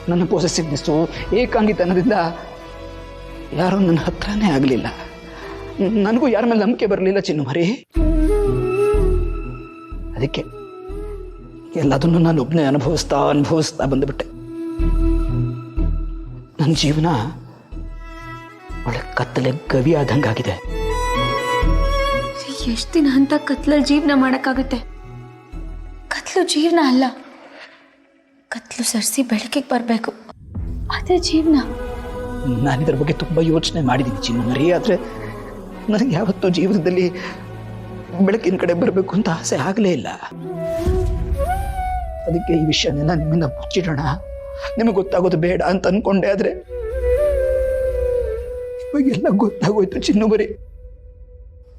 ನನ್ನ ಪೊಸೆಸಿವ್ನೆಸ್ಸು ಏಕಾಂಗಿತನದಿಂದ ಯಾರೂ ನನ್ನ ಹತ್ರನೇ ಆಗಲಿಲ್ಲ. ನನಗೂ ಯಾರ ಮೇಲೆ ನಂಬಿಕೆ ಬರಲಿಲ್ಲ ಚಿನ್ನು ಮರಿ. ಅದಕ್ಕೆ ಎಲ್ಲದನ್ನು ನಾನು ಒಬ್ಬನೇ ಅನುಭವಿಸ್ತಾ ಬಂದುಬಿಟ್ಟೆ. ನನ್ನ ಜೀವನ ಒಳ್ಳೆ ಕತ್ತಲೆ ಗವಿ ಆದಂಗಾಗಿದೆ. ಎಷ್ಟು ದಿನ ಅಂತ ಕತ್ಲಲ್ಲಿ ಜೀವನ ಮಾಡೋಕ್ಕಾಗುತ್ತೆ? ಕತ್ಲು ಜೀವನ ಅಲ್ಲ. ಕತ್ಲು ಸರಿಸಿ ಬೆಳಕಿಗೆ ಬರಬೇಕು, ಅದೇ ಜೀವನ. ನಾನಿದ್ರ ಬಗ್ಗೆ ತುಂಬ ಯೋಚನೆ ಮಾಡಿದ್ದೀನಿ ಚಿನ್ನು ಮರಿ. ಆದರೆ ನನಗೆ ಯಾವತ್ತೂ ಜೀವನದಲ್ಲಿ ಬೆಳಕಿನ ಕಡೆ ಬರಬೇಕು ಅಂತ ಆಸೆ ಆಗಲೇ ಇಲ್ಲ. ಅದಕ್ಕೆ ಈ ವಿಷಯನೆಲ್ಲ ನಿಮ್ಮಿಂದ ಮುಚ್ಚಿಡೋಣ, ನಿಮಗೆ ಗೊತ್ತಾಗೋದು ಬೇಡ ಅಂತ ಅನ್ಕೊಂಡೆ. ಆದರೆ ಇವಾಗೆಲ್ಲ ಗೊತ್ತಾಗೋಯ್ತು ಚಿನ್ನು ಮರಿ.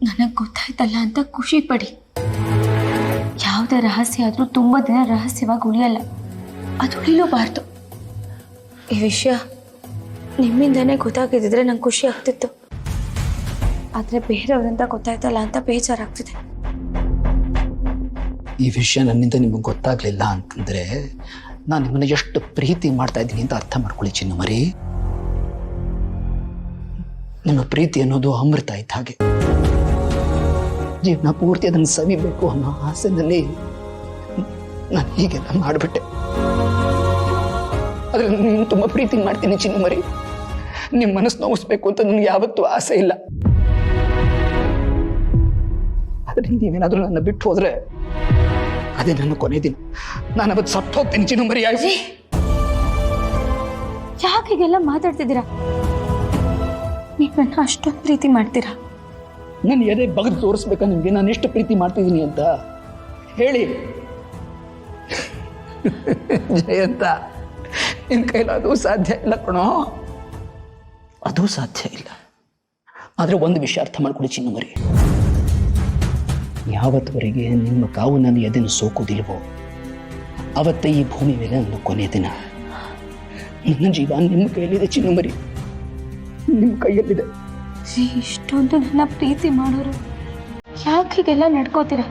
ನನಗೆ ಗೊತ್ತಾಯ್ತಲ್ಲ ಅಂತ ಖುಷಿ ಪಡಿ. ಯಾವುದೇ ರಹಸ್ಯ ಆದರೂ ತುಂಬ ದಿನ ರಹಸ್ಯವಾಗಿ ಉಳಿಯಲ್ಲ, ಅದು ಉಳಿಲೂಬಾರ್ದು. ಈ ವಿಷಯ ನಿಮ್ಮಿಂದನೇ ಗೊತ್ತಾಗಿದ್ದಿದ್ರೆ ನಂಗೆ ಖುಷಿ ಆಗ್ತಿತ್ತು. ಆದರೆ ಬೇರೆಯವರಿಂದ ಗೊತ್ತಾಯ್ತಲ್ಲ ಅಂತ ಬೇಜಾರಾಗ್ತಿದೆ. ಈ ವಿಷಯ ನನ್ನಿಂದ ನಿಮಗೆ ಗೊತ್ತಾಗ್ಲಿಲ್ಲ ಅಂತಂದ್ರೆ ನಾನು ನಿಮ್ಮನ್ನ ಎಷ್ಟು ಪ್ರೀತಿ ಮಾಡ್ತಾ ಇದ್ದೀನಿ ಅಂತ ಅರ್ಥ ಮಾಡ್ಕೊಳ್ಳಿ ಚಿನ್ನು ಮರಿ. ನಿಮ್ಮ ಪ್ರೀತಿ ಅನ್ನೋದು ಅಮೃತ ಇದ್ದ ಹಾಗೆ. ಜೀವನ ಪೂರ್ತಿ ಅದನ್ನು ಸವಿಬೇಕು ಅನ್ನೋ ಆಸೆನಲ್ಲಿ ನಾನು ಹೀಗೆಲ್ಲ ಮಾಡಿಬಿಟ್ಟೆ. ಆದ್ರೆ ನೀನು ತುಂಬ ಪ್ರೀತಿ ಮಾಡ್ತೀನಿ ಚಿನ್ನು ಮರಿ. ನಿಮ್ಮ ಮನಸ್ಸು ನೋವಿಸ್ಬೇಕು ಅಂತ ನನಗೆ ಯಾವತ್ತೂ ಆಸೆ ಇಲ್ಲ. ಆದ್ರೆ ನೀವೇನಾದ್ರೂ ನನ್ನ ಬಿಟ್ಟು ಹೋದ್ರೆ ಅದೇ ನನ್ನ ಕೊನೆ ದಿನ. ನಾನು ಅವತ್ತು ಸತ್ತು ಹೋಗ್ತೀನಿ ಚಿನ್ನು ಮರಿ. ಯಾಕೆ ಹೀಗೆಲ್ಲ ಮಾತಾಡ್ತಿದ್ದೀರಾ? ನೀವು ನನ್ನ ಅಷ್ಟೊಂದು ಪ್ರೀತಿ ಮಾಡ್ತೀರಾ? ನಾನು ಎದೆ ಬಗ್ದು ತೋರಿಸ್ಬೇಕಾ ನಿಮ್ಗೆ ನಾನು ಎಷ್ಟು ಪ್ರೀತಿ ಮಾಡ್ತಿದ್ದೀನಿ ಅಂತ ಹೇಳಿ. ಜಯಂತ, ನಿನ್ನ ಕೈಲಿ ಅದು ಸಾಧ್ಯ ಇಲ್ಲ ಕಣೋ, ಅದು ಸಾಧ್ಯ ಇಲ್ಲ. ಆದರೆ ಒಂದು ವಿಷಯ ಅರ್ಥ ಮಾಡ್ಕೊಳ್ಳಿ ಚಿನ್ನು ಮರಿ. ಯಾವತ್ತವರೆಗೆ ನಿಮ್ಮ ಕಾವು ನನ್ನ ಎದೆಯನ್ನು ಸೋಕುವುದಿಲ್ವೋ ಅವತ್ತೇ ಈ ಭೂಮಿ ಮೇಲೆ ನನ್ನ ಕೊನೆಯ ದಿನ. ನನ್ನ ಜೀವ ನಿಮ್ಮ ಕೈಯಲ್ಲಿದೆ ಚಿನ್ನು ಮರಿ, ನಿಮ್ಮ ಕೈಯಲ್ಲಿದೆ. ಇಷ್ಟೊಂದು ನನ್ನ ಪ್ರೀತಿ ಮಾಡೋರು ಯಾಕೆ ಹೀಗೆಲ್ಲ ನಡ್ಕೋತೀರ?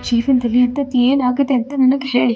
ಜೀವನದಲ್ಲಿ ಅಂಥದ್ದು ಏನಾಗಿದೆ ಅಂತ ನನಗೆ ಹೇಳಿ.